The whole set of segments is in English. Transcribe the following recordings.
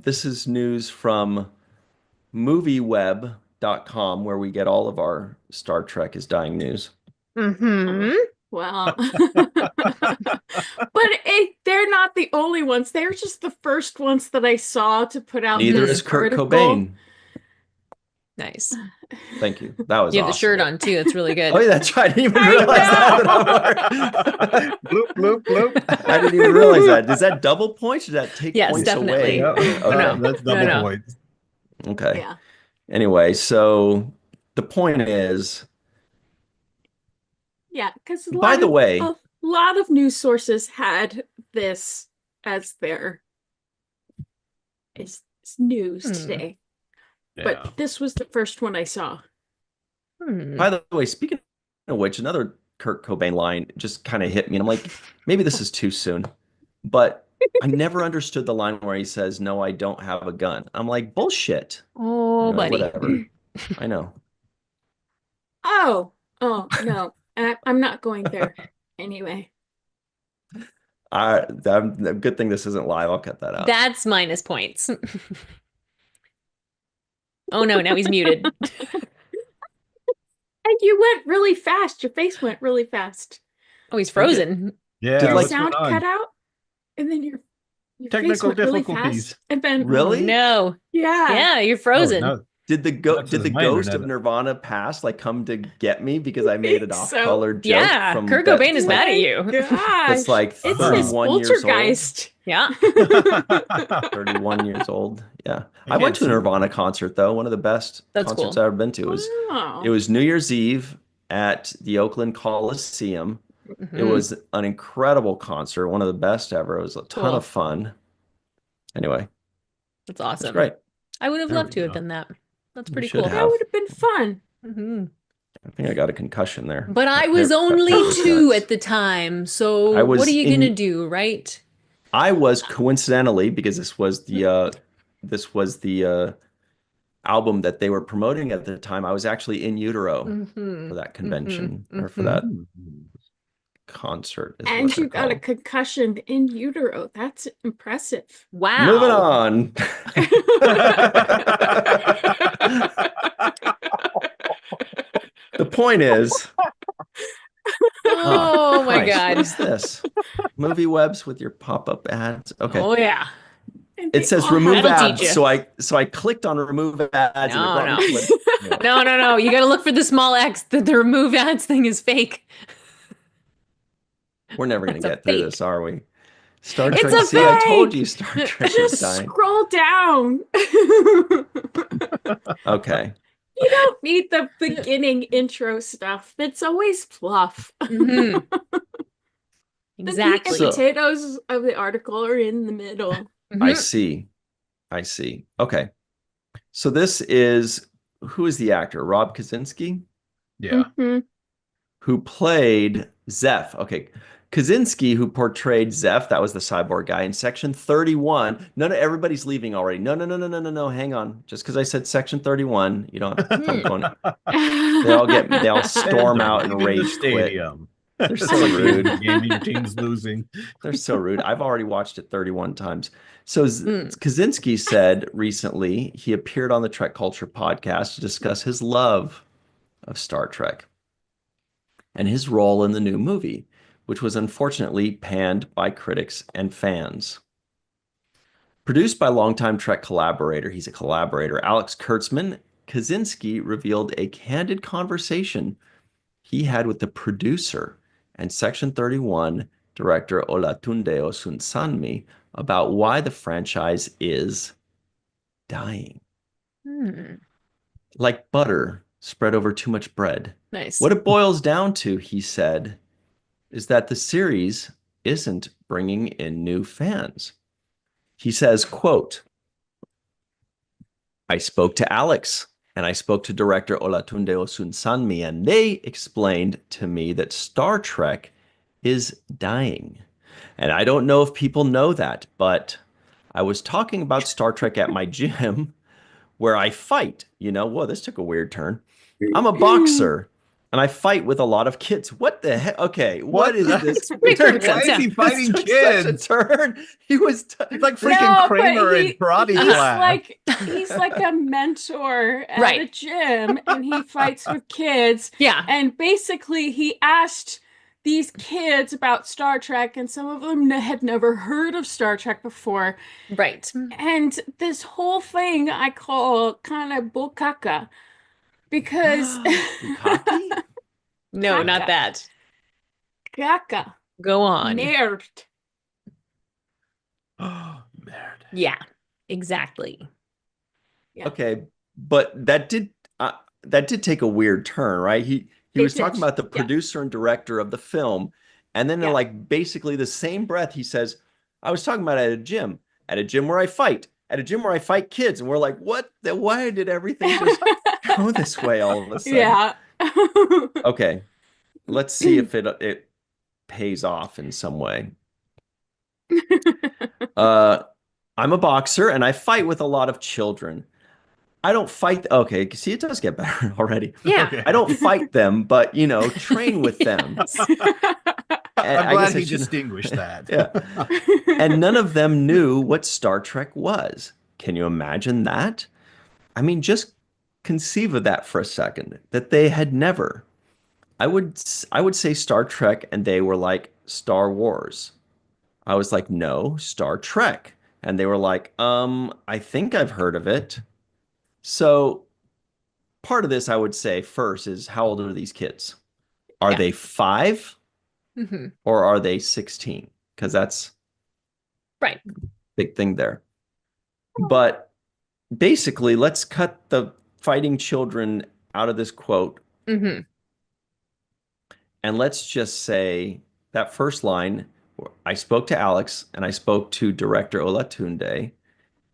This is news from movieweb.com, where we get all of our Star Trek is dying news. Oh, Mm-hmm. well. But they're not the only ones. They're just the first ones that I saw to put out Neither this is Kurt article. Cobain. Nice. Thank you. That was You have the shirt awesome. on too. That's really Oh, good. yeah, that's right. I didn't even realize I that. Bloop, bloop, bloop. I didn't even realize that. Does that double points? Does that take Yes, points definitely. away? Yeah, Oh Okay. no. that's No, double no. points. Okay. Yeah. Anyway, so the point is, Yeah, because by the way, a lot of news sources had this as their is news Hmm. today. Yeah. But this was the first one I saw. Hmm. by the way, speaking of which, another Kurt Cobain line just kind of hit me, and I'm like, maybe this is too soon, but I never understood the line where he says, "No, I don't have a gun." I'm like, bullshit. Oh, buddy. Whatever. I know. Oh, oh no. I'm not going there. Anyway. Good thing this isn't live. I'll cut that out. That's minus points. Oh no, now he's muted. And you went really fast. Your face went really fast. Oh, he's I did. frozen. Yeah, Did, Your like, what's going sound cut on? out, and then your face Technical went really difficulties. fast. And then Really? Oh no. yeah. Yeah, you're Oh, frozen. no, Did the that did says the my ghost of internet. Nirvana past, like, come to get me because I I made an think so. off-color joke Yeah, from Kurt that Cobain is like, mad at My you. that's gosh. like It says 31 years old? poltergeist. Yeah. 31 years old. Yeah. I I went can't to a see Nirvana concert though, one of the best That's concerts cool. I've ever been to. It Wow. was New Year's Eve at the Oakland Coliseum. It Mhm. was an incredible concert, one of the best ever. It was a ton Cool. of fun. Anyway, That's it's awesome. great. I would have There loved we to have go. done that. That's You pretty should cool. That have. would have been fun. Mhm. I think I got a concussion there. But I That was that only paper was 2 nuts. at the time, so I what are was you gonna in do, right? I was coincidentally, because this was the album that they were promoting at the time. I was actually in utero Mm-hmm. for that Mm-hmm. convention, or for Mm-hmm. that Hmm. concert is what And they're you got a called. concussion in utero. That's impressive. Moving Wow. on. The point is, Oh my Christ, what God. is this? Movie webs with your pop-up ads. Okay. Oh yeah. And It they says all have remove That'll teach ads. you. So I clicked on remove ads and it No, brought me no. to a anyway, No, no, no. You gotta look for the small X. The remove ads thing is fake. we're never gonna That's a get through fake. this, are we? Star It's Trek. a See, I told fake. you Star Trek is Just dying. scroll down. Okay. You don't need the beginning intro stuff. That's always fluff. Mhm. The meat and Exactly. So potatoes of the article are in the middle. I Mhm. see. I see. Okay. So this is who is the actor? Rob Kaczynski, Yeah. Mhm. who played Zeph. Okay. Kaczynski, who portrayed Zeph, that was the cyborg guy in Section 31. No, no, everybody's leaving already. No, no, no, no, no, no, no. Hang on. Just because I said Section 31, you don't have to keep going. They all storm And out they're and leaving the rage quit. stadium. They're It's so like rude. the game your team's losing. They're so rude. I've already watched it 31 times. So Mm. Kaczynski said recently he appeared on the Trek Culture podcast to discuss his love of Star Trek and his role in the new movie, which was unfortunately panned by critics and fans. Produced by longtime Trek collaborator, he's a collaborator, Alex Kurtzman, Kaczynski revealed a candid conversation he had with the producer and Section 31 director Olatunde Osunsanmi about why the franchise is dying. Hmm. Like butter spread over too much bread. Nice. What it boils down to, he said, is that the series isn't bringing in new fans. He says, quote, I spoke to Alex and I spoke to director Olatunde Osunsanmi, and they explained to me that Star Trek is dying. And I don't know if people know that, but I was talking about Star Trek at my gym where I fight. Whoa, this took a weird turn. I'm a boxer. And I fight with a lot of kids. What the heck? Okay, what is the- this? Makes Why perfect sense, is he yeah. fighting This took such a kids? turn. He was He's like this- freaking No, but Kramer in karate he's class. like he's like a mentor at a Right. gym, and he fights with kids. Yeah. And basically, he asked these kids about Star Trek, and some of them had never heard of Star Trek before. Right. And this whole thing I call kind of bukkake because Bukkake? No, not Kaka, that. kaka, Go on. nerd. Oh, man. Yeah, exactly. Yeah, Okay, but that did take a weird turn, right? He it was talking did. about the Yeah, producer and director of the film, and then in yeah. like basically the same breath, he says, "I was talking about at a gym where I fight, at a gym where I fight kids," and we're like, "What? Why did everything just go this way all of a sudden?" Yeah. Okay, let's see if it pays off in some way. Uh, I'm a boxer and I fight with a lot of children. I don't fight. Okay, see, it does get better already. Yeah. Okay. I don't fight them, but train with them. Yes. And I'm I glad guess I he should. distinguished that. Yeah. And none of them knew what Star Trek was. Can you imagine that? I mean, just conceive of that for a second, that they had never. I would say Star Trek and they were like Star Wars. I was like, "No, Star Trek." And they were like, I think I've heard of it." So part of this I would say first is how old are these kids? Are Yeah. they 5 hmm or are they 16? Because that's Right. a big thing there. But basically, let's cut the fighting children out of this quote hmm and let's just say that first line, I spoke to Alex and I spoke to director Olatunde,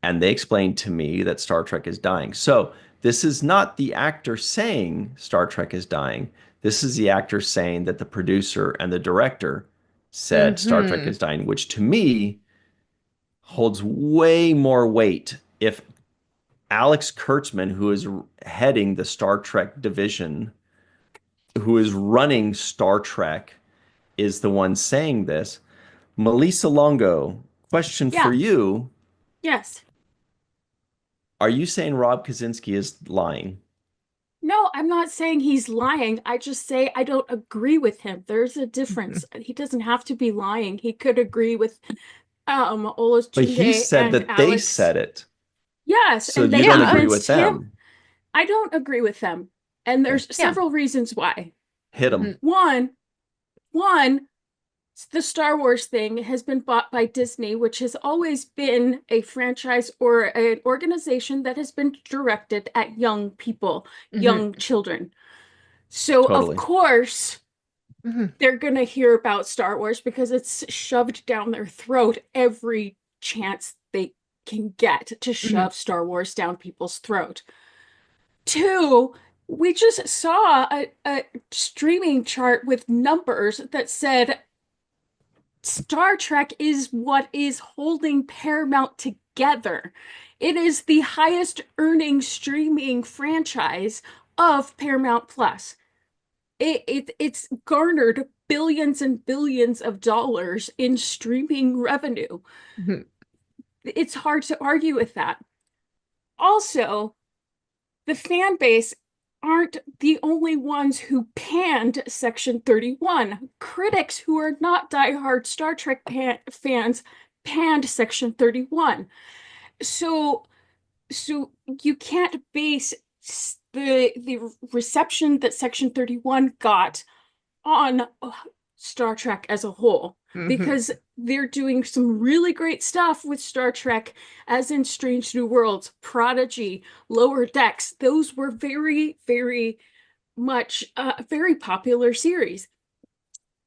and they explained to me that Star Trek is dying. So this is not the actor saying Star Trek is dying. This is the actor saying that the producer and the director said Star Trek hmm is dying, which to me holds way more weight if Alex Kurtzman, who is heading the Star Trek division, who is running Star Trek, is the one saying this. Melissa Longo, question for Yeah. you. Yes. Are you saying Rob Kaczynski is lying? No, I'm not saying he's lying. I just say I don't agree with him. There's a difference. He doesn't have to be lying. He could agree with But he Olatunde said and that they Alex. said it. Yes, So and you they don't Yeah. agree with convinced him. them. I don't agree with them. And Okay. there's several reasons why. Hit Mhm. them. One, the Star Wars thing has been bought by Disney, which has always been a franchise or an organization that has been directed at young people, young children. So, of Totally. course, hmm they're going to hear about Star Wars because it's shoved down their throat every chance they can get to shove Star Wars down people's throat. Two, we just saw a streaming chart with numbers that said Star Trek is what is holding Paramount together. It is the highest earning streaming franchise of Paramount Plus. It's garnered billions and billions of dollars in streaming revenue. hmm It's hard to argue with that. Also, the fan base aren't the only ones who panned Section 31. Critics who are not diehard Star Trek fans panned Section 31. So, so you can't base the reception that Section 31 got on Star Trek as a whole because they're doing some really great stuff with Star Trek, as in Strange New Worlds, Prodigy, Lower Decks. Those were very, very much very popular series.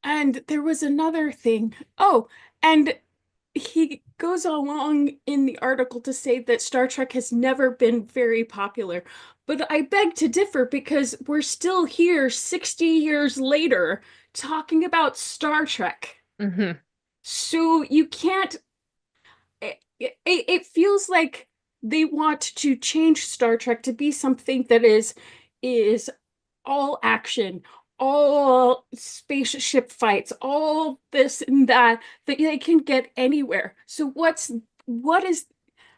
And there was another thing. Oh, and he goes along in the article to say that Star Trek has never been very popular. But I beg to differ because we're still here 60 years later talking about Star Trek. hmm So you can't, it feels like they want to change Star Trek to be something that is all action, all spaceship fights, all this and that they can get anywhere. So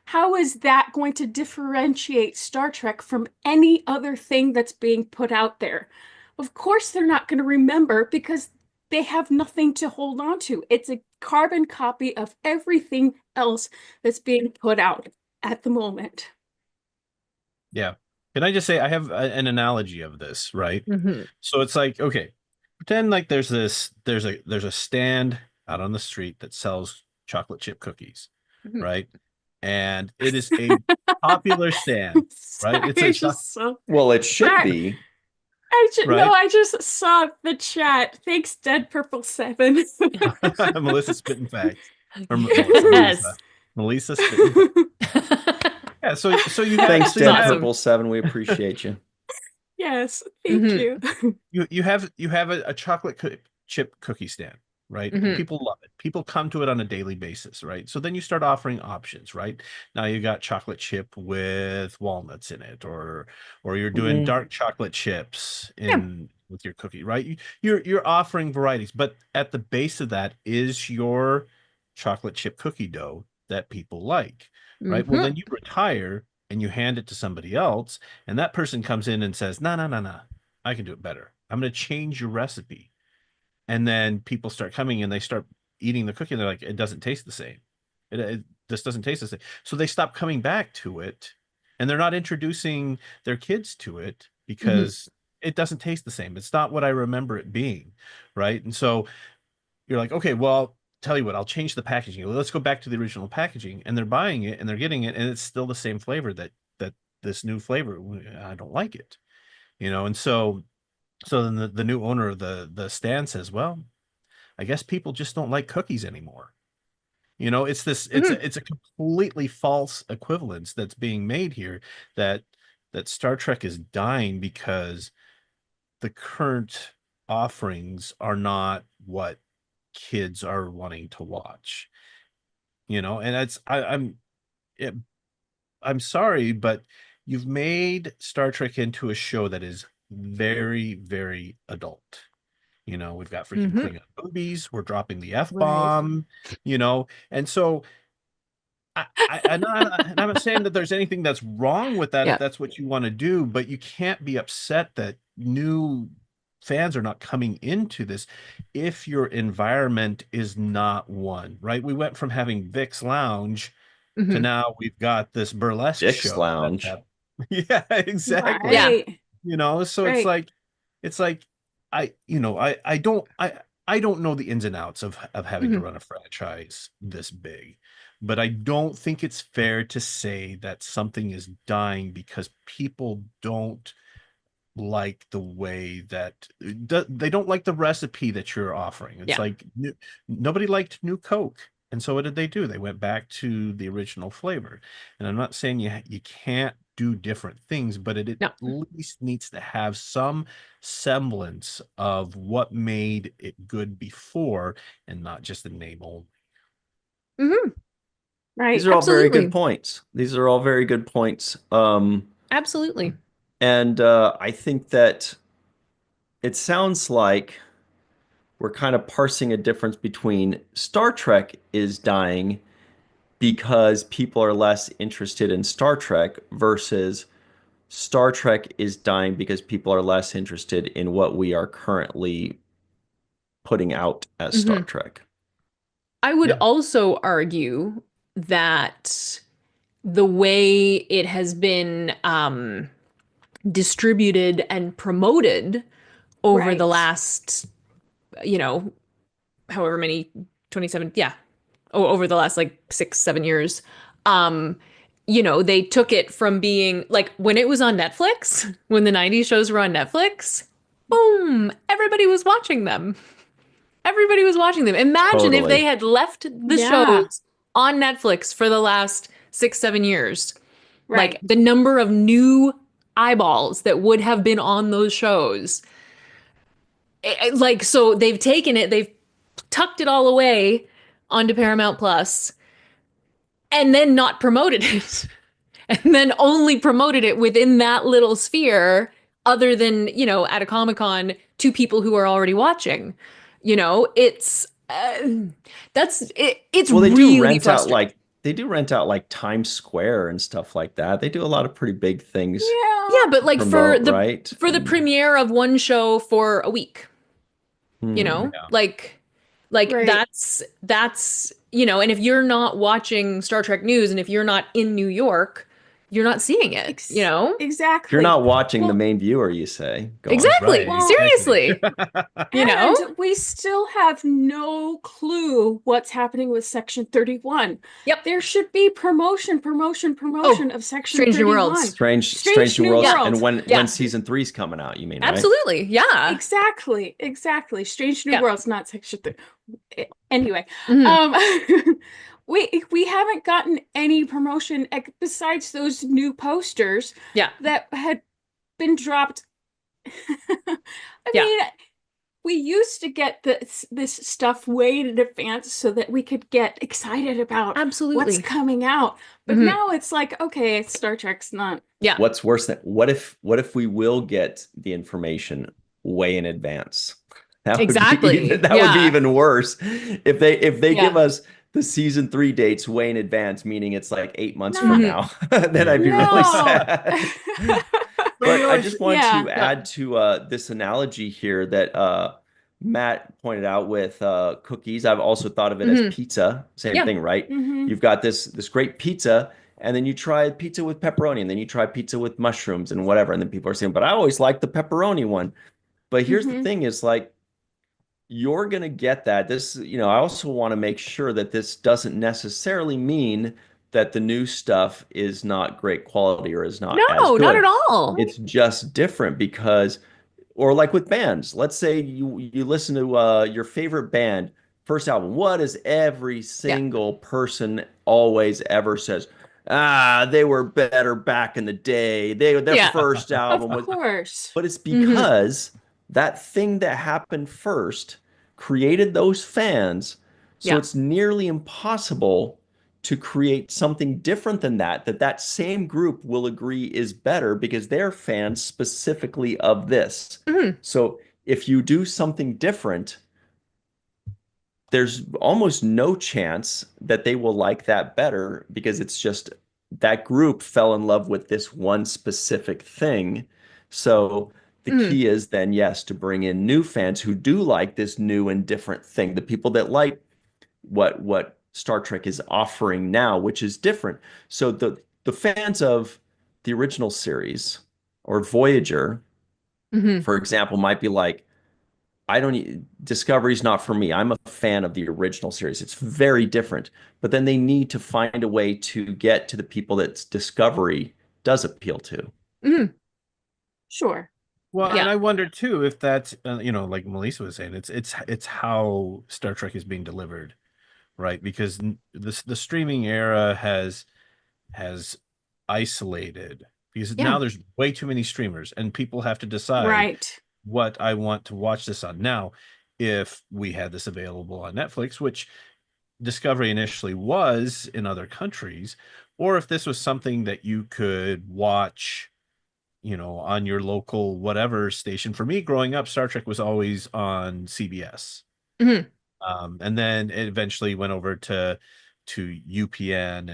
how is that going to differentiate Star Trek from any other thing that's being put out there? Of course, they're not going to remember because they have nothing to hold on to. It's a carbon copy of everything else that's being put out at the moment. Yeah. Can I just say I have an analogy of this, right? Mhm. So it's like, okay, pretend like there's a stand out on the street that sells chocolate chip cookies, Mhm. right? And it is a popular stand, right? It's Sorry, a just so Well, it should sorry. be. right? I just saw the chat. Thanks, Dead Purple 7. Melissa spitting facts. Or Melissa, Yes. Melissa spitting facts. Yeah, so you have Thanks, so you Dead have awesome. Purple 7. We appreciate you. Yes, thank Mhm. you. you have a chocolate chip cookie stand, right? Mhm. People love it. People come to it on a daily basis, right? So then you start offering options, right? Now you got chocolate chip with walnuts in it, or you're doing Mhm. dark chocolate chips Yeah. in with your cookie, right? You're offering varieties, but at the base of that is your chocolate chip cookie dough that people like, right? Well, Mhm. then you retire and you hand it to somebody else, and that person comes in and says, "No, no, no, no. I can do it better. I'm going to change your recipe." And then people start coming and they start eating the cookie and they're like, it doesn't taste the same. This doesn't taste the same. So they stop coming back to it and they're not introducing their kids to it Mhm. because it doesn't taste the same. It's not what I remember it being. Right. And so you're like, okay, well, tell you what, I'll change the packaging. Let's go back to the original packaging. And they're buying it and they're getting it and it's still the same flavor that this new flavor. I don't like it, and so then the new owner of the stand says, "Well, I guess people just don't like cookies anymore." It's this Mhm. it's a completely false equivalence that's being made here that Star Trek is dying because the current offerings are not what kids are wanting to watch. And it, I'm sorry, but you've made Star Trek into a show that is very, very adult. We've got freaking Mhm. Klingon movies. We're dropping the Right. F-bomb, and so and I'm not saying that there's anything that's wrong with that if Yeah. that's what you want to do, but you can't be upset that new fans are not coming into this if your environment is not one, right? We went from having Vic's Lounge to Mhm. now we've got this burlesque Dick's show that's Lounge. happening. Yeah, exactly. Yeah. Right. So Right. it's like I don't know the ins and outs of having to Mhm. run a franchise this big, but I don't think it's fair to say that something is dying because people don't like the way that they don't like the recipe that you're offering. It's Yeah. like nobody liked New Coke. And so what did they do? They went back to the original flavor. And I'm not saying you can't do different things, but it at No. least needs to have some semblance of what made it good before and not just the name only. Mhm. These Right. are all very good Absolutely. points. These are all very good points. Absolutely. And I think that it sounds like we're kind of parsing a difference between Star Trek is dying because people are less interested in Star Trek versus Star Trek is dying because people are less interested in what we are currently putting out as Star Mhm. Trek. I would Yeah. also argue that the way it has been distributed and promoted over the Right. last, you know, however many, 27, yeah, over the last like 6, 7 years, um, they took it from being like when it was on Netflix, when the 90s shows were on Netflix, boom, everybody was watching them. Everybody was watching them. Imagine if they Totally. had left the Yeah. shows on Netflix for the last 6, 7 years. Like Right. the number of new eyeballs that would have been on those shows. Like, so they've taken it, they've tucked it all away onto Paramount Plus and then not promoted it. And then only promoted it within that little sphere other than, you know, at a Comic-Con to people who are already watching. You know, it's Well, they do really rent out frustrating. like they do rent out like Times Square and stuff like that. They do a lot of pretty big things Yeah, Yeah. but to like promote, right? for the And premiere of one show for a week, you hmm. know? Yeah. Like Right. that's, you know, and if you're not watching Star Trek news and if you're not in New York, you're not seeing it, you Ex know? If you're exactly. not watching the Well, main viewer, you say, go on. Exactly. Right, well, exactly. Seriously, you know? and we still have no clue what's happening with Section 31. Yep. There should be promotion, Oh, promotion of Section Strange New Worlds. 31. Strange Strange New New Worlds, Yeah. and World. when Yeah. season three's coming out, you mean, right? Absolutely. Yeah. Exactly. Strange New Yeah. Worlds, not Section 30. Anyway, Hmm. um, we haven't gotten any promotion besides those new posters Yeah. that had been dropped. I Yeah. mean, we used to get this stuff way in advance so that we could get excited about what's Absolutely. coming out. But Hmm. now it's like, okay, Star Trek's not. Yeah. What's worse than what if we will get the information way in advance? Exactly. That would be Yeah. even worse. If they give Yeah. us the season three dates way in advance, meaning it's like 8 months from Not, Hmm. now, then I'd be Yeah. really no. sad. But you But know, I just want Yeah. to Yeah. add to this analogy here that Matt pointed out with cookies. I've also thought of it as Hmm. pizza. Same Yeah. thing, right? Hmm. You've got this great pizza, and then you try pizza with pepperoni, and then you try pizza with mushrooms and whatever. And then people are saying, but I always like the pepperoni one. But here's the Hmm. thing is like, you're going to get that. I also want to make sure that this doesn't necessarily mean that the new stuff is not great quality or is not as No, not at good. all. It's just different because, or like with bands, let's say you listen to your favorite band first album. What does every Yeah. single person always ever says? Ah, they were better back in the day. Their Yeah. first Of album was, course. but it's Hmm. because that thing that happened first created those fans. So Yeah. it's nearly impossible to create something different than that same group will agree is better because they're fans specifically of this. Hmm. So if you do something different, there's almost no chance that they will like that better because it's just that group fell in love with this one specific thing. So the Hmm. key is then, yes, to bring in new fans who do like this new and different thing, the people that like what Star Trek is offering now, which is different. So the fans of the original series or Voyager, Hmm. for example, might be like, I don't Discovery's not for me. I'm a fan of the original series. It's very different. But then they need to find a way to get to the people that Discovery does appeal to. Hmm. Sure. Well, and Yeah. I wonder too if that's like Melissa was saying, it's how Star Trek is being delivered, right? Because the streaming era has isolated because Yeah. now there's way too many streamers and people have to decide Right. what I want to watch this on. Now, if we had this available on Netflix, which Discovery initially was in other countries, or if this was something that you could watch, on your local whatever station. For me, growing up, Star Trek was always on CBS. Hmm. And then it eventually went over to UPN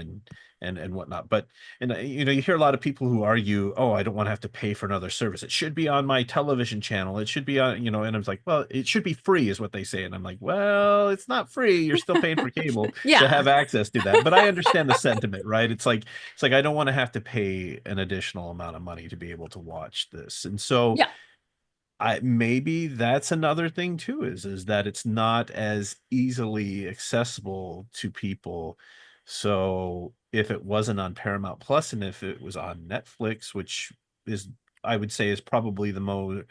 and whatnot. But you hear a lot of people who argue, oh, I don't want to have to pay for another service. It should be on my television channel. It should be on, and I was like, well, it should be free, is what they say. And I'm like, well, it's not free. You're still paying for cable to Yeah. have access to that. But I understand the sentiment, right? It's like I don't want to have to pay an additional amount of money to be able to watch this. And so Yeah. maybe that's another thing too, is that it's not as easily accessible to people. So if it wasn't on Paramount Plus and if it was on Netflix, which is, I would say, is probably the most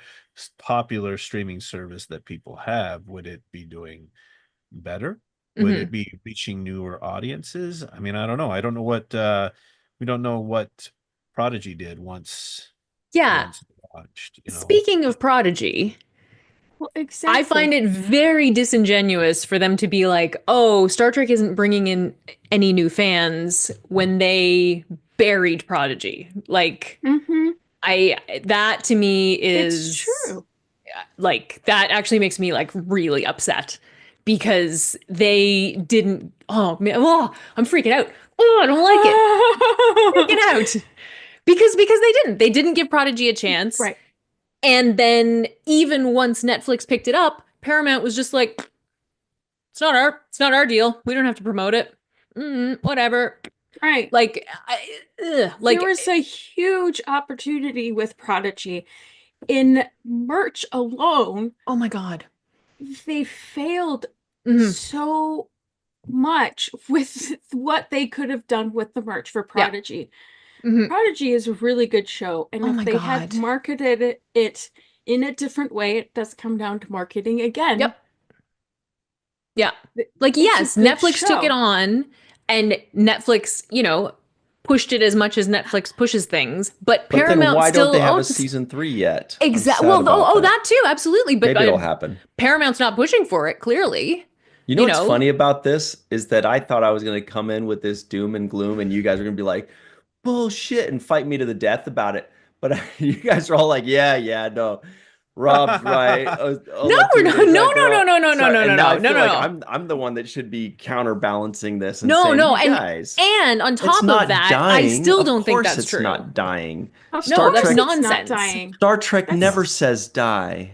popular streaming service that people have, would it be doing better? Would Hmm. it be reaching newer audiences? I mean, I don't know. I don't know what we don't know what Prodigy did Yeah. once launched. Speaking of Prodigy, Well, I find exactly. it very disingenuous for them to be like, oh, Star Trek isn't bringing in any new fans when they buried Prodigy. Like, Hmm. That to me It's is true. like, that actually makes me like really upset because they didn't, oh man, oh, I'm freaking out. Oh, I don't like it. Freaking out. Because they didn't give Prodigy a chance. Right. And then even once Netflix picked it up, Paramount was just like, it's not our deal. We don't have to promote it. Whatever. Right. Like, There was a huge opportunity with Prodigy. In merch alone, oh my God. they failed Mhm. so much with what they could have done with the merch for Yeah. Prodigy. Mhm. Prodigy is a really good show, and Oh if my they had God. marketed it in a different way, it does come down to marketing again. Yep. Yeah. It's Like, a yes, good Netflix took it show. on and Netflix, pushed it as much as Netflix pushes things, but But then Paramount why don't still they have a owns. season 3 yet? I'm Exactly. sad Well, about that. that too, absolutely. But Maybe it'll happen. Paramount's not pushing for it, clearly. You know You what's know, funny about this is that I thought I was going to come in with this doom and gloom, and you guys are going to be like, bullshit, and fight me to the death about it. But you guys are all like, yeah, no, Rob's right. no, we're not. Olatunde's No, right. no, They're no, all no, no, no, sorry. no, And no, now no, I no, feel no, like no. I'm the one that should be counterbalancing this and No, saying, no, you guys, and on it's top of not that, I dying. still Of don't think course, that's it's true. not dying. Of No, Star that's course Trek, it's not nonsense. dying. Star Trek never That's says die.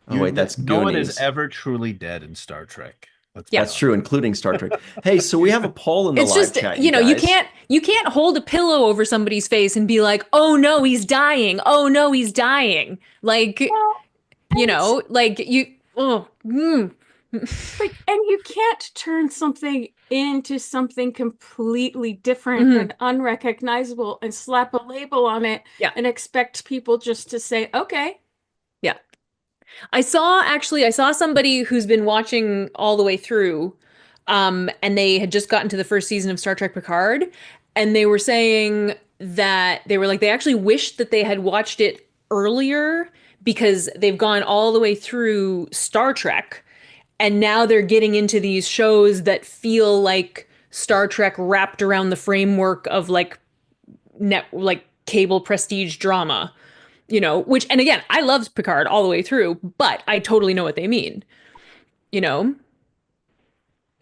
Oh wait, that's No one is Goonies. ever truly dead in Star Trek. Let's be Yeah. That's true, including Star Trek. Hey, so we have a poll in the It's live just, chat, you you guys. can't hold a pillow over somebody's face and be like, "Oh no, he's dying. Oh no, he's dying." Like, well, and like you oh, and you can't turn something into something completely different Mhm. and unrecognizable and slap a label on it Yeah. and expect people just to say, okay. Yeah. I saw somebody who's been watching all the way through, and they had just gotten to the first season of Star Trek Picard, and they were saying that they were like, they actually wished that they had watched it earlier because they've gone all the way through Star Trek, and now they're getting into these shows that feel like Star Trek wrapped around the framework of like cable prestige drama, which, and again, I loved Picard all the way through, but I totally know what they mean, you know?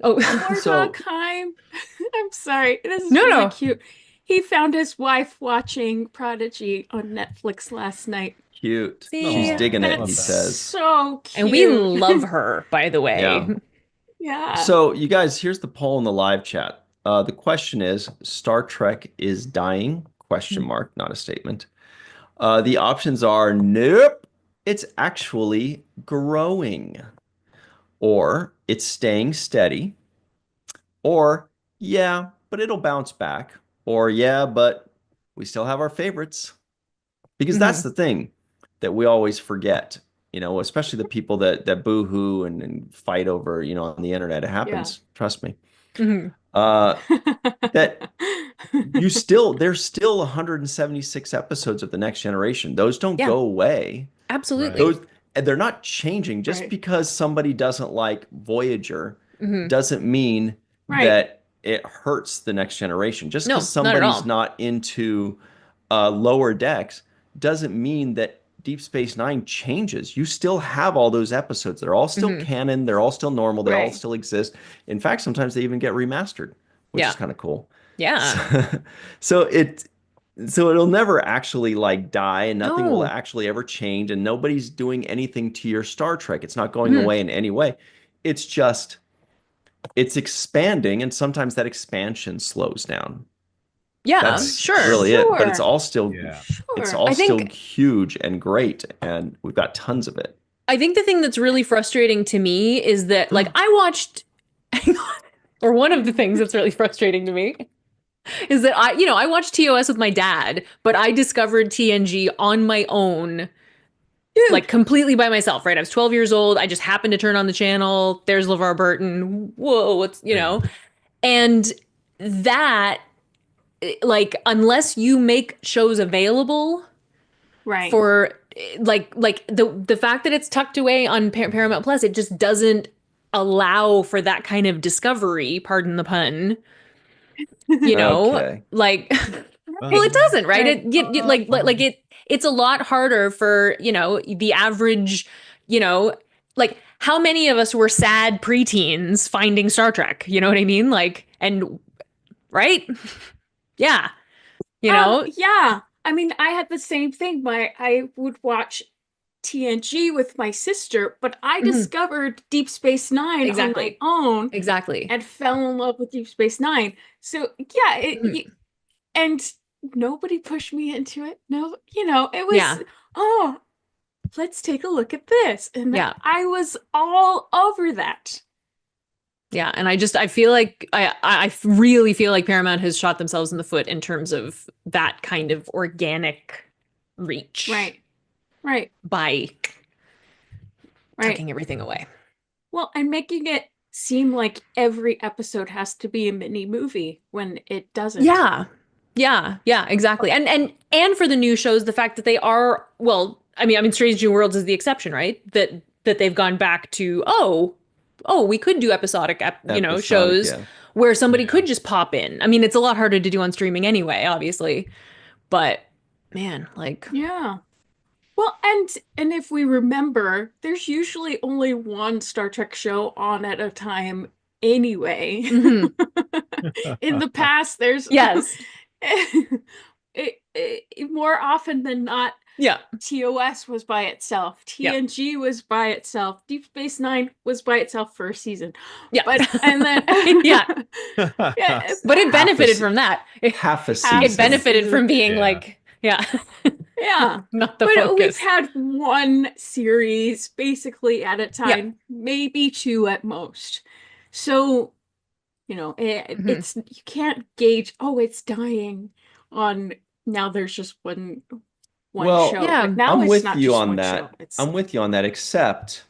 Oh, So Mordecai, I'm sorry, this is no, really no. cute. He found his wife watching Prodigy on Netflix last night. cute. She's See, digging it, love he That's that. says. so and we cute. love her, by the way. Yeah. Yeah. So, you guys, here's the poll in the live chat. The question is, Star Trek is dying? Question mark, not a statement. The options are nope, it's actually growing, or it's staying steady, or yeah, but it'll bounce back, or yeah, but we still have our favorites. Because that's Mhm. the thing that we always forget, especially the people that boo-hoo and fight over, on the internet. It Yeah. happens, trust me. Mhm. Uh, that there's still 176 episodes of The Next Generation. Those don't Yeah, go away. absolutely. Those and they're not changing. Just Right. because somebody doesn't like Voyager Mhm. doesn't mean Right. that it hurts The Next Generation. Just because No, not at somebody's all. not into lower decks doesn't mean that Deep Space Nine changes. You still have all those episodes. They're all still Mhm. canon. They're all still normal. They all Right. still exist. In fact, sometimes they even get remastered, which is Yeah. kind of cool. Yeah. So, so it so it'll never actually like die, and nothing will No. actually ever change, and nobody's doing anything to your Star Trek. It's not going Mhm. away in any way. It's just it's expanding, and sometimes that expansion slows down. Yeah, Right. That's sure. really it. But Sure. Yeah. it's Sure. all I still think huge and great, and we've got tons of it. I think the thing that's really frustrating to me is that, like, I watched or one of the things that's really frustrating to me is that I watched TOS with my dad, but I discovered TNG on my own, like Dude. completely by myself, right? I was 12 years old. I just happened to turn on the channel. There's LeVar Burton. Whoa, and that, like, unless you make shows available Right. for, like the fact that it's tucked away on Paramount Plus, it just doesn't allow for that kind of discovery, pardon the pun, Okay. like Right. well, it doesn't, right? Right. Like, it it's a lot harder for, the average, you know, like how many of us were sad preteens finding Star Trek? You know what I mean? Like, and right? Yeah. You know? Yeah. I mean, I had the same thing. I would watch TNG with my sister, but I Mhm. discovered Deep Space Nine on my Exactly. own Exactly. and fell in love with Deep Space Nine. So yeah, Mhm. and nobody pushed me into it. No, it was, Yeah. oh, let's take a look at this. And Yeah. I was all over that. Yeah, and I feel like I really feel like Paramount has shot themselves in the foot in terms of that kind of organic reach Right. Right. by Right. tucking everything away. Well, and making it seem like every episode has to be a mini movie when it doesn't. Yeah. Yeah, yeah, exactly. And for the new shows, the fact that they are, well, I mean Strange New Worlds is the exception, right? That they've gone back to, we could do episodic Episodic, shows yeah. where somebody Yeah. could just pop in. I mean, it's a lot harder to do on streaming anyway, obviously. But man, like, Yeah. Well, and if we remember, there's usually only one Star Trek show on at a time anyway. mhm. In the past, there's Yes. more often than not, Yeah. TOS was by itself, Yeah. TNG was by itself, Deep Space Nine was by itself for a season. Yeah. But and then Yeah. yeah, But it Half a benefited se- from that. It, half a it season. benefited from being Yeah. like, yeah, yeah. not the But we've focus. had one series basically at a Yeah. time, maybe two at most. So, Mhm. it's you can't gauge, oh, it's dying on now there's just one Well, show. Yeah. But now I'm it's with not you just on one that. show. It's I'm with you on that, except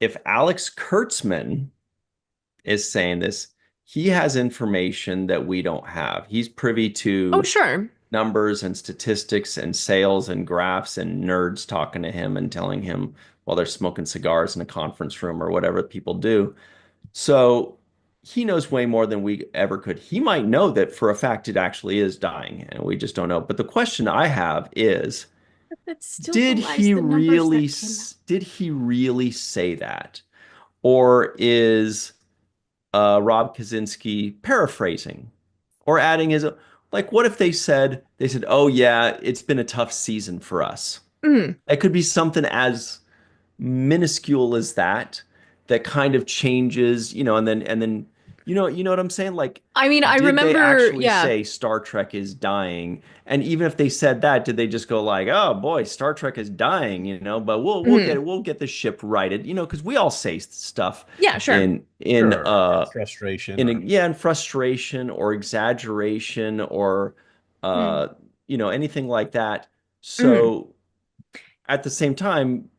if Alex Kurtzman is saying this, he has information that we don't have. He's privy Oh, to sure. numbers and statistics and sales and graphs and nerds talking to him and telling him while they're smoking cigars in a conference room or whatever people do. So he knows way more than we ever could. He might know that for a fact it actually is dying, and we just don't know. But the question I have is, that still did belies he the numbers really that came out. did he really say that? Or is Rob Kaczynski paraphrasing or adding his, like, what if they said, oh yeah, it's been a tough season for us. Mm. It could be something as minuscule as that that kind of changes, and then you know what I'm saying? Like, I mean, I did they remember, actually yeah. say Star Trek is dying? And even if they said that, did they just go like, "Oh boy, Star Trek is dying," but Mhm. we'll get the ship righted, because we all say stuff Yeah, sure. Sure. Frustration. in frustration or exaggeration or Hmm. uh anything like that. Mhm. So at the same time,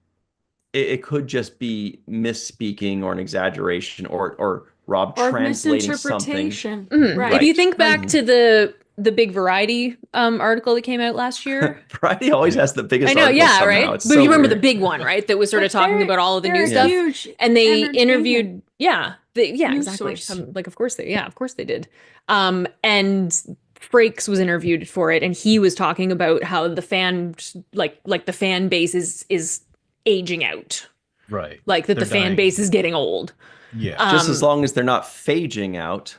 it could just be misspeaking or an exaggeration or Rob Or translating something. misinterpretation. Mhm. If Right. you Right. think back Mhm. to the big Variety article that came out last year. Variety always Yeah. has the I biggest know, articles yeah, somehow. right? It's But so you remember the weird. big one, right? That was sort of But talking about all of the they're new a stuff. huge And they entertainment interviewed, yeah, yeah, news exactly. source. Like, of course they did. And Frakes was interviewed for it, and he was talking about how the like the fan base is aging out, Right. like that They're the fan dying. base is getting old. Yeah. Just as Um, long as they're not phaging out.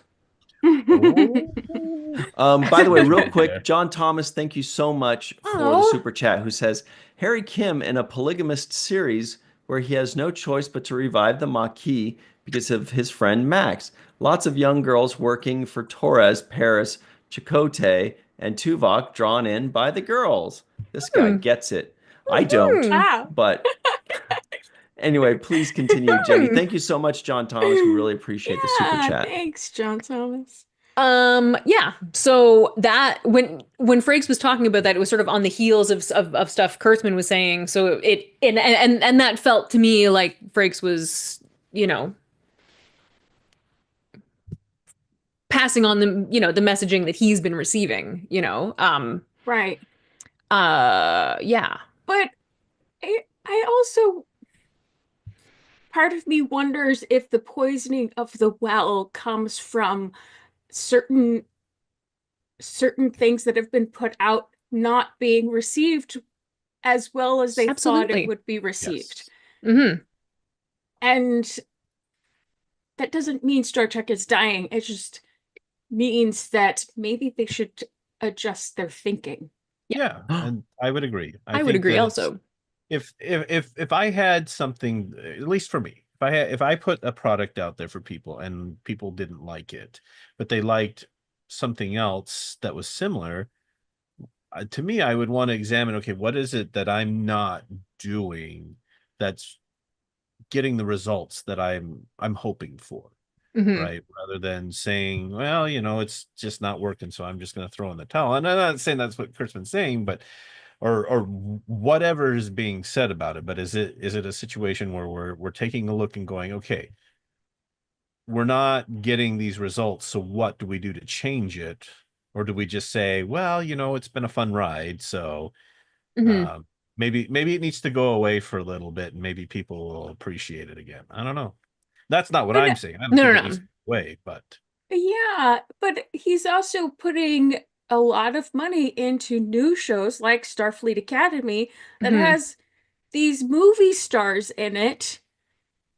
Oh. By the way, real Yeah. quick, John Thomas, thank you so much for the oh, super chat, who says Harry Kim in a polygamist series where he has no choice but to revive the Maquis because of his friend Max. Lots of young girls working for Torres, Paris, Chakotay, and Tuvok drawn in by the girls. This guy hmm, gets it. I don't, hmm, Wow. but anyway, please continue, Jenny. hmm. Thank you so much, John Thomas. We really appreciate the super Yeah, chat. thanks, John Thomas. Yeah. So that when Frakes was talking about that, it was sort of on the heels of stuff Kurtzman was saying. So it and that felt to me like Frakes was, passing on the messaging that he's been receiving. Right. Yeah. But I also, part of me wonders if the poisoning of the well comes from certain things that have been put out not being received as well as they thought it Absolutely. would be received. Yes. Hmm. And that doesn't mean Star Trek is dying. It just means that maybe they should adjust their thinking. Yeah, and I would agree. I I would think agree that it's also. if I had something, at least for me, if I put a product out there for people and people didn't like it, but they liked something else that was similar, to me, I would want to examine, okay, what is it that I'm not doing that's getting the results that I'm hoping for, Hmm. right? Rather than saying, well, it's just not working, so I'm just going to throw in the towel. And I'm not saying that's what Kurtzman's saying, but or whatever is being said about it. But is it a situation where we're taking a look and going, okay, we're not getting these results, so what do we do to change it? Or do we just say, well, it's been a fun ride, so Hmm. um, maybe it needs to go away for a little bit, and maybe people will appreciate it again. I don't know. That's not what But I'm saying. I don't No, think no, it needs no. to go away, but yeah, but he's also putting a lot of money into new shows like Starfleet Academy that Hmm. has these movie stars in it,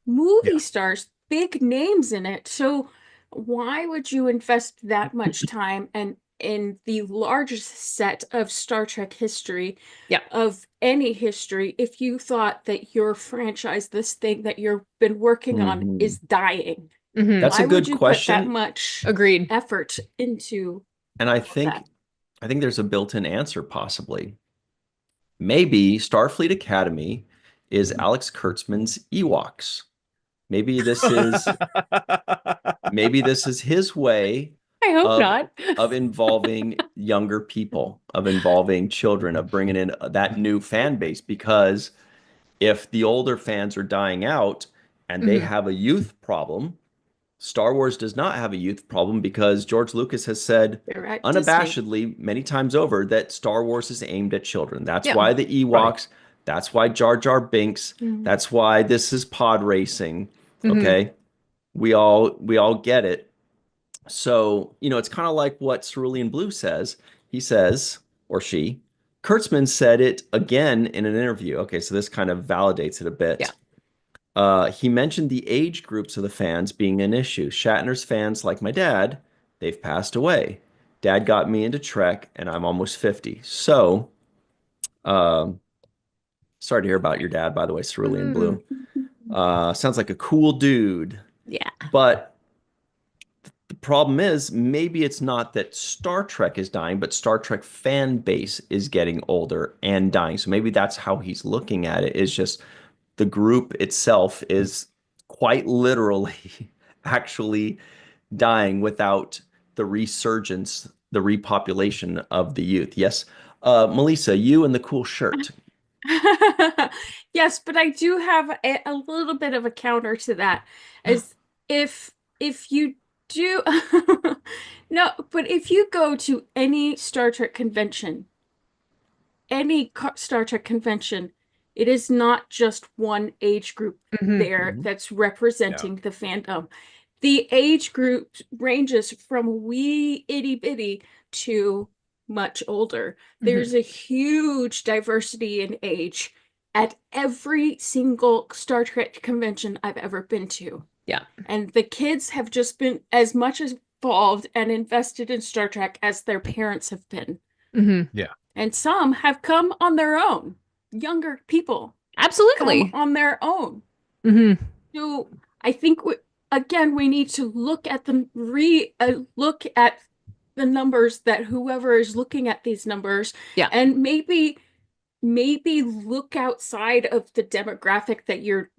movie yeah, stars, big names in it. So why would you invest that much time and in the largest set of Star Trek history, Yeah. of any history, if you thought that your franchise, this thing that you've been working on, Mhm. is dying? Hmm. That's a Why would good you put that question. much Agreed. effort into And I all of that? think I think there's a built-in answer possibly. Maybe Starfleet Academy is Alex Kurtzman's Ewoks. Maybe this is maybe this is his way I hope of not. involving younger people, of involving children, of bringing in that new fan base. Because if the older fans are dying out and they Hmm. have a youth problem, Star Wars does not have a youth problem because George Lucas has said They're at Disney. unabashedly many times over that Star Wars is aimed at children. That's Yeah. why the right. Ewoks, that's why Jar Jar Binks, Mm. that's why this is pod racing. Hmm. Okay? We all get it. So, it's kind of like what Cerulean Blue says. He says, or she, Kurtzman said it again in an interview. Okay, so this kind of validates it a Yeah. bit. He mentioned the age groups of the fans being an issue. Shatner's fans, like my dad, they've passed away. Dad got me into Trek, and I'm almost 50. So, um, sorry to hear about your dad, by the way, Cerulean Hmm. Blue. Sounds like a cool dude. Yeah. But the problem is, maybe it's not that Star Trek is dying, but Star Trek fan base is getting older and dying. So maybe that's how he's looking at it, is just the group itself is quite literally actually dying without the resurgence, the repopulation of the youth. Yes. Melissa, you and the cool shirt. Yes, but I do have a little bit of a counter to that. As if you do no, but if you go to any Star Trek convention, Star Trek convention, it is not just one age group Hmm. there Mhm. that's Yeah. representing the fandom. The age group ranges from wee itty bitty to much older. Hmm. There's a huge diversity in age at every single Star Trek convention I've ever been to. Yeah. And the kids have just been as much involved and invested in Star Trek as their parents have been. Hmm. Yeah. And some have come on their own. Younger people come Absolutely. on their own. Hmm. So I think again we need to look at the look at the numbers, that whoever is looking at these numbers, Yeah. and maybe look outside of the demographic that you're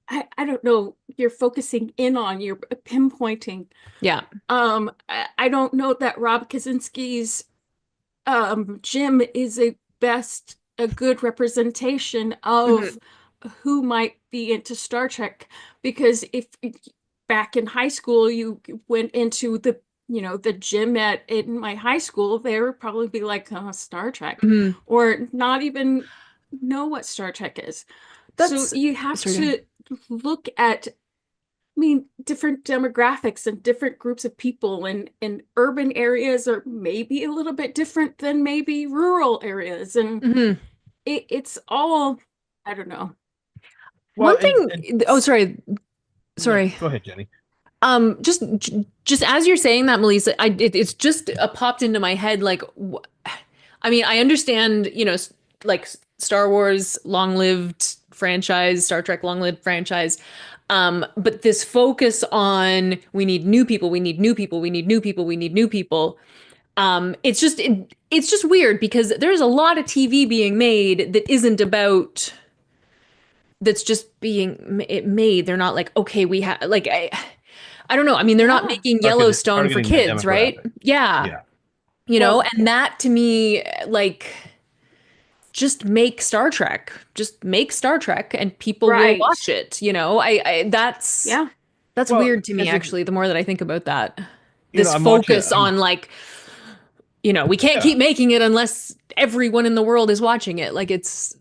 I don't know, you're focusing in on, you're pinpointing. Yeah. I don't know that Rob Kaczynski's Jim is a good representation Hmm. of who might be into Star Trek, because if back in high school you went into the gym in my high school, they would probably be like, oh, Star Trek, Hmm. or not even know what Star Trek is. So That's you have sorry. Go ahead. to look at mean, different demographics and different groups of people, and urban areas are maybe a little bit different than maybe rural areas. And Mhm. it's all, I don't know. Well, One thing, oh, sorry, no, sorry. go ahead, Jenny. Just as you're saying that, Melissa, it's just popped into my head. Like, I mean, I understand, like Star Wars, long-lived franchise, Star Trek, long-lived franchise. But this focus on we need new people, we need new people, we need new people, we need new people. It's just weird because there's a lot of TV being made that isn't about that's just being made. They're not like, okay, we have like I don't know. I mean, they're not Yeah. making Yellowstone for Targeting that kids, right? demographic. Yeah. Yeah. Well, And that to me, like, just make Star Trek. Just make Star Trek and people will right. watch it. I Yeah. that's Well, weird to me, because actually, the more that I think about that. This I'm watching. focus on like, we can't Yeah. keep making it unless everyone in the world is watching it. Like it's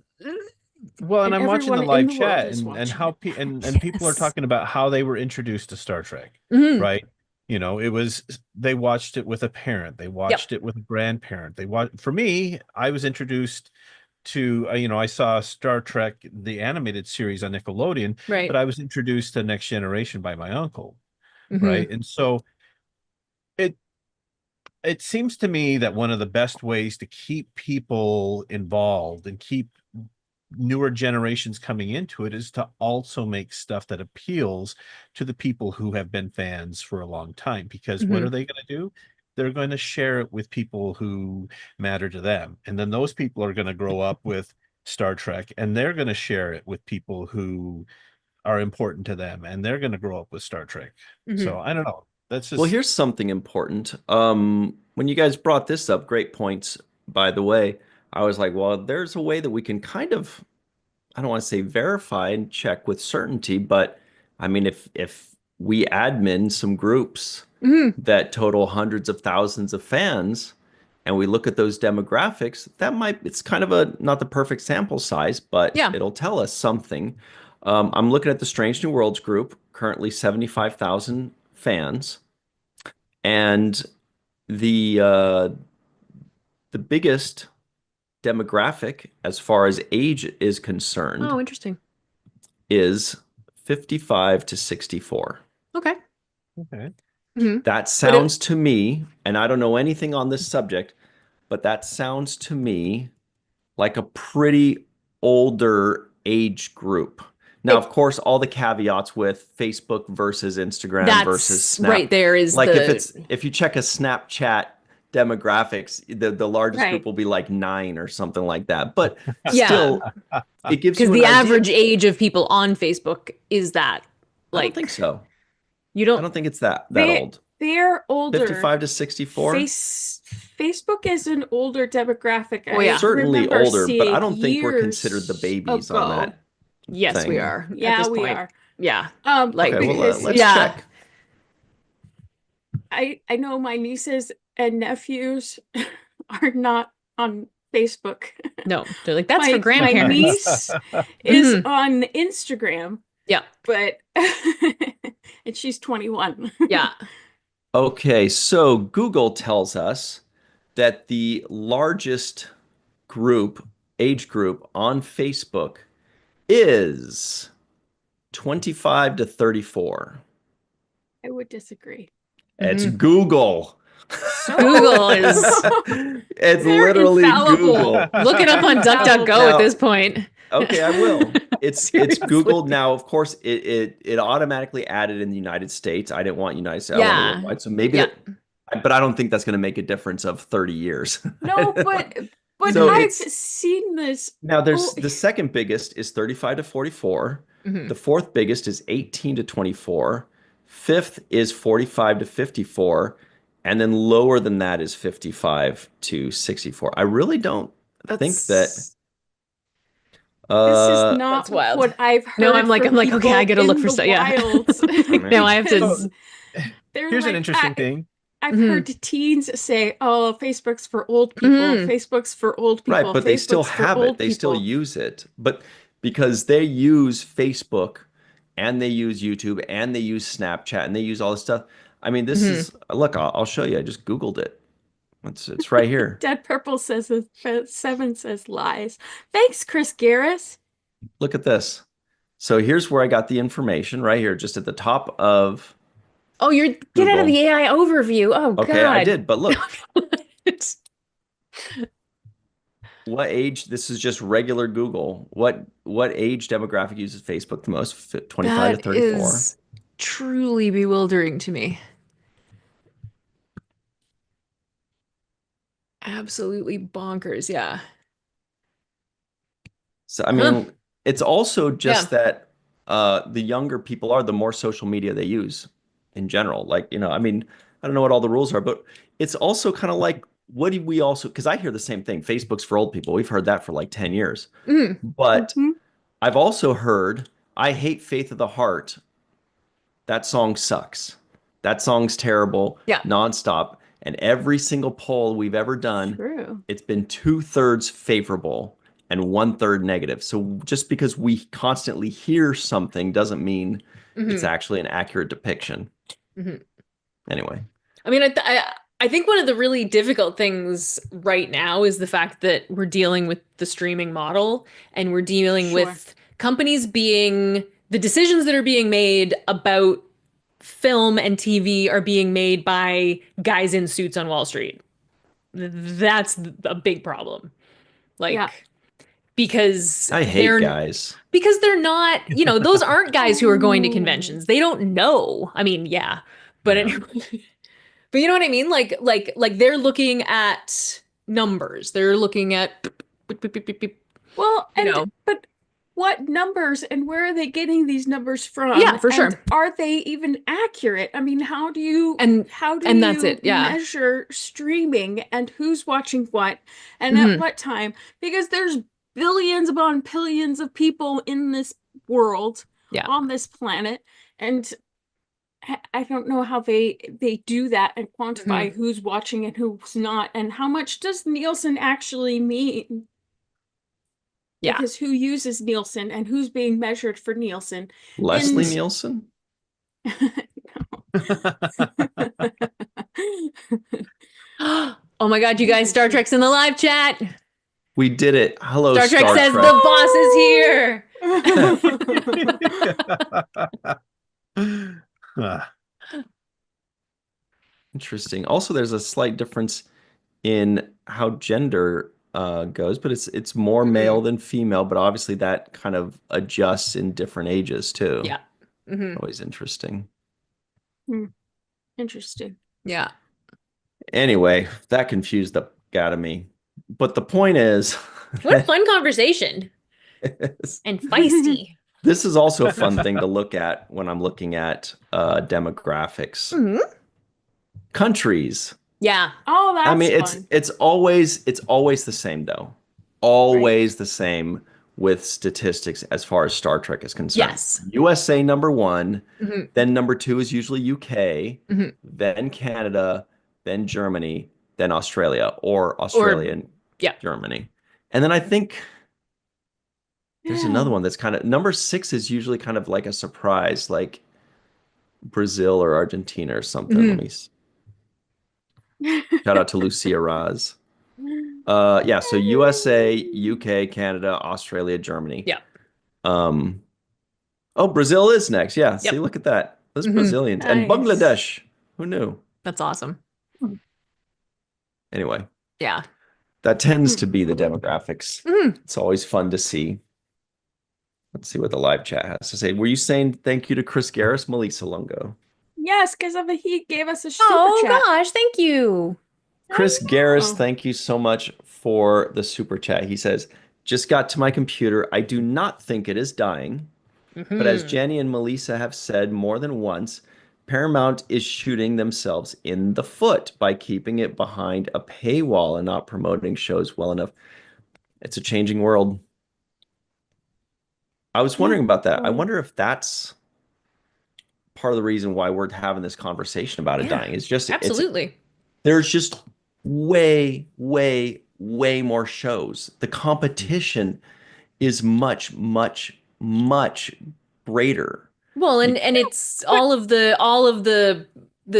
Well, and And I'm watching the everyone in live the world chat is and watching how it. and people are yes. talking about how they were introduced to Star Trek, Mhm. right? It was they watched it with a parent, they Yep. watched it with a grandparent. For me, I was introduced to I saw Star Trek the animated series on Nickelodeon, but Right. I was introduced to Next Generation by my uncle, Hmm. right? And so it it seems to me that one of the best ways to keep people involved and keep newer generations coming into it is to also make stuff that appeals to the people who have been fans for a long time. Because what Hmm. are they going to do? They're going to share it with people who matter to them. And then those people are going to grow up with Star Trek and they're going to share it with people who are important to them and they're going to grow up with Star Trek. Hmm. So I don't know. That's Well, just here's something important. When you guys brought this up, great points, by the way. I was like, well, there's a way that we can kind of, I don't want to say verify and check with certainty, but I mean, if we admin some groups Hmm. that total hundreds of thousands of fans, and we look at those demographics, it's kind of a not the perfect sample size, but Yeah. it'll tell us something. I'm looking at the Strange New Worlds group, currently 75,000 fans, and the biggest demographic as far as age is concerned Oh, interesting. is 55 to 64. Okay. okay. Hmm. That But sounds to me, and I don't know anything on this subject, but that sounds to me like a pretty older age group. Now, of it course, all the caveats with Facebook versus Instagram versus that's right Snap. there is Like the if you check a Snapchat demographics, the largest group Right. will be like 9 or something like that. But yeah, still, it gives because you an the idea. average age of people on Facebook is that I don't think like so. you I don't don't think it's that They old. they're older. 55 to 64? Facebook is an older demographic. oh I yeah, Certainly remember older, but I seeing don't think we're considered the years babies on ago. that yes we thing. are at Yeah, this we point. are. Yeah, Okay, like well, Because let's yeah, check. I know my nieces and nephews are not on Facebook. no, they're like that's for My grandparents. niece is Hmm. on Instagram, Yeah, but and she's 21. yeah. Okay, so Google tells us that the largest age group on Facebook is 25 to 34. I would disagree. It's Hmm. Google. Google is It's They're literally infallible. Google. look it up They're on DuckDuckGo at infallible. this Now, point. okay, I will. It's Seriously. Google now. Of course, it automatically added in the United States. I didn't want United States. I wanted Yeah, worldwide. So maybe yeah. that, but I don't think that's going to make a difference of 30 years. No, but So Hmm. I've it's seen this. now Oh, there's the second biggest is 35 to 44. Hmm. The fourth biggest is 18 to 24. Fifth is 45 to 54. And then lower than that is 55 to 64. I really don't think that That's this is that's not wild. what I've No, heard I'm like from okay, I people gotta look in for the stuff. Yeah. wilds. Now I have to. Because So they're here's an like, interesting thing. I've Mhm. heard teens say, "Oh, Facebook's for old people. Mhm. Facebook's for old right, people. but they still Facebook's for have it. old They still people." use it. But because they use Facebook and they use YouTube and they use Snapchat and they use all this stuff. I mean, this Hmm. is look, I'll show you. I just Googled it. It's right here. Dead Purple says seven says lies. Thanks, Chris Garris. Look at this. So here's where I got the information right here, just at the top of Oh, you're get out of Google. the AI overview. Oh Okay, I God. did, but look, what age? This is just regular Google. What age demographic uses Facebook the most? 25 to That 34. is truly bewildering to me. Absolutely bonkers. Yeah. So I Huh. mean, it's also Yeah. just that the younger people are, the more social media they use in general. Like, I mean, I don't know what all the rules are, but it's also kind of like, what do we also, because I hear the same thing. Facebook's for old people. We've heard that for like 10 years. Mm. But Mhm. I've also heard, I hate Faith of the Heart. That song sucks. That song's terrible, Yeah. nonstop. And every single poll we've ever done, True. it's been 2/3 favorable and 1/3 negative. So just because we constantly hear something doesn't mean it's Hmm. actually an accurate depiction. Hmm. Anyway, I mean, I think one of the really difficult things right now is the fact that we're dealing with the streaming model and we're dealing Sure. with companies being the decisions that are being made about film and TV are being made by guys in suits on Wall Street. That's a big problem. Yeah. Like because I hate guys. they're not, those aren't guys who are going to Oh. conventions. They don't know. I mean, yeah. But Yeah. anyway, but you know what I mean? Like they're looking at numbers. They're looking at beep, beep, beep, beep, beep, Well, you know. but what numbers and where are they getting these numbers from? Yeah, for And sure. are they even accurate? I mean, And how do and that's you it. Yeah. measure streaming and who's watching what and at Hmm. what time? Because there's billions upon billions of people in this world, Yeah. on this planet, and I don't know how they do that and Hmm. quantify who's watching and who's not, and how much does Nielsen actually mean? Yeah. Because who uses Nielsen and who's being measured for Nielsen? Leslie And Nielsen? Oh my God, you guys, Star Interesting. Trek's in the live chat. We did it. Hello, Star Trek Star says Trek. the boss is here. Ah, Interesting. Also, there's a slight difference in how gender goes, but it's more male Mhm. than female, but obviously that kind of adjusts in different ages too. Yeah. Hmm. Always interesting. Interesting. Yeah. Anyway, that confused the out of me. But the point is, What a fun conversation and feisty. this is also a fun thing to look at when I'm looking at demographics. Mhm. Countries. Yeah. Oh, I that's mean, it's fun. it's always the same though. Right. Always the same with statistics as far as Star Trek is concerned. Yes. USA number one, Hmm. then number two is usually UK, Hmm. then Canada, then Germany, then Australia, or Or Australia and yeah. Germany. And then I think there's Yeah. another one that's kind of number six is usually kind of like a surprise, like Brazil or Argentina or something. Let Hmm. me shout out to Lucia Raz. Yeah, so USA, UK, Canada, Australia, Germany. Yeah. Um, oh, Brazil is next. Yeah, see, Yep. look at that. Those Hmm. Brazilians and Nice. Bangladesh. Who knew? That's awesome. Anyway, Yeah. that tends Hmm. to be the demographics. Hmm. It's always fun to see. Let's see what the live chat has to say. Were you saying thank you to Chris Garris, Melissa Lungo? Yes, because of he gave us a super Oh chat. gosh, thank you. Chris I Garris, know. thank you so much for the super chat. He says, just got to my computer. I do not think it is dying. But as Hmm. Jenny and Melissa have said more than once, Paramount is shooting themselves in the foot by keeping it behind a paywall and not promoting shows well enough. It's a changing world. I was Yeah. wondering about that. I Well, wonder if that's part of the reason why we're having this conversation about it Yeah. dying. It's Absolutely. there's just way, way, way more shows. The competition is much, much, much greater. Well, and it's all of the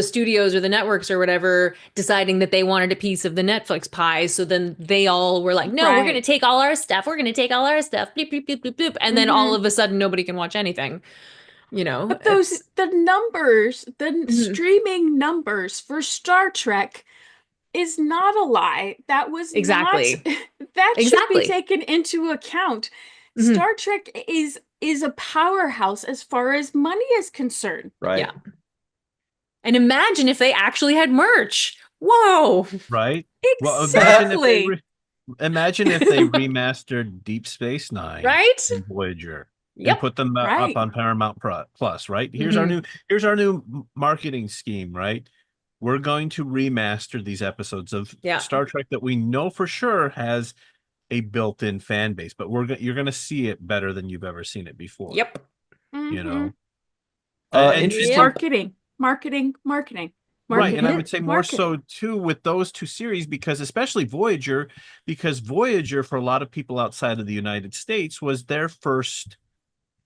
studios or the networks or whatever deciding that they wanted a piece of the Netflix pie. So then they all were like, no, we're going to Right. take all our stuff. We're going to take all our stuff. Bleep, bleep, bleep, bleep, bleep. And then all of a sudden nobody can watch anything. You know, But those it's the numbers, the Mhm. streaming numbers for Star Trek is not a lie. That was not Exactly. that should be Exactly. taken into account. Mhm. Star Trek is a powerhouse as far as money is concerned. Right. Yeah. And imagine if they actually had merch. Whoa. Right? Well, Exactly. imagine if they remastered Deep Space Nine Right? and Voyager and Yep. put them up Right. on Paramount Plus, right? Mhm. Here's our new marketing scheme, right? We're going to remaster these episodes of Yeah. Star Trek that we know for sure has a built-in fan base, but you're going to see it better than you've ever seen it before, Yep. you Mm-hmm. know. And Yep. Interesting. Marketing, right, and I market, would say more market. so too with those two series, because especially Voyager, because Voyager for a lot of people outside of the United States was their first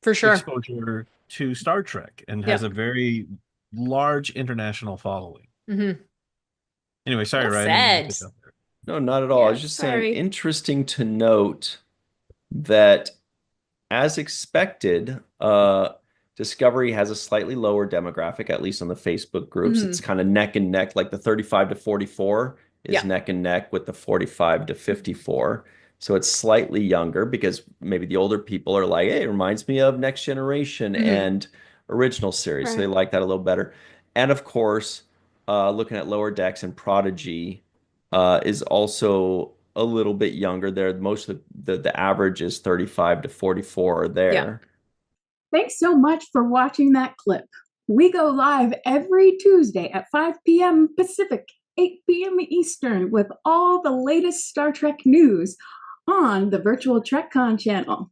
For sure. exposure to Star Trek and has a Yep. very large international following. Mhm. Anyway, sorry, Well Ryan, I didn't mean to said. cut you off there. No, not at all. I Yeah, was just saying, sorry. interesting to note that as expected, Discovery has a slightly lower demographic, at least on the Facebook groups. It's Mhm. kind of neck and neck, like the 35 to 44 is Yeah. neck and neck with the 45 to 54. So it's slightly younger because maybe the older people are like, hey, it reminds me of Next Generation Mhm. and original series. So they Right. like that a little better. And of course, looking at Lower Decks and Prodigy is also a little bit younger there. Most of the average is 35 to 44 Yeah. there. Thanks so much for watching that clip. We go live every Tuesday at 5 p.m. Pacific, 8 p.m. Eastern with all the latest Star Trek news on the virtual TrekCon channel.